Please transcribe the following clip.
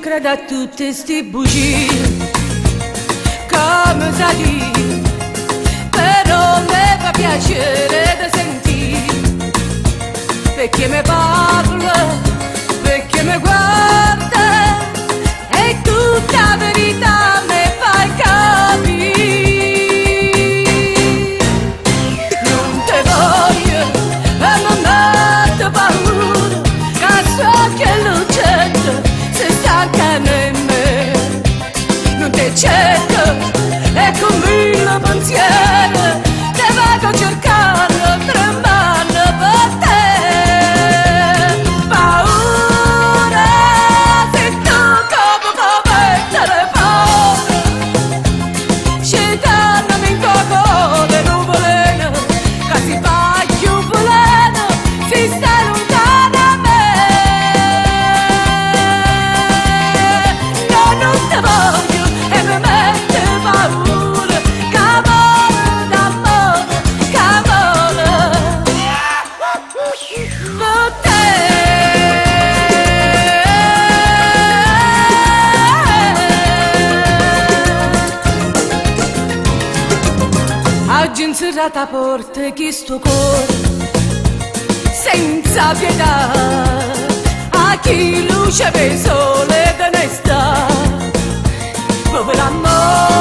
crede a tutte sti bugie, come sa dire, però mi fa piacere da sentire, perché mi parla, perché mi guarda, e tutta verità mi fai capire. Non te voglio e non metto paura, che so che l'uccetta si stanca in me. Non te cerco e con mille pensieri te vado a cercare, tremando per te. Paura, se tu come puoi mettere paura, ci danno in coco le nuvolene, che si fa più voleno, si sta lontano a me. No, non te voglio e mi mette paura, che amore d'amore, che amore per te. Oggi in serata porta chi sto cuore senza pietà, a chi luce per sole te ne sta, povero amore.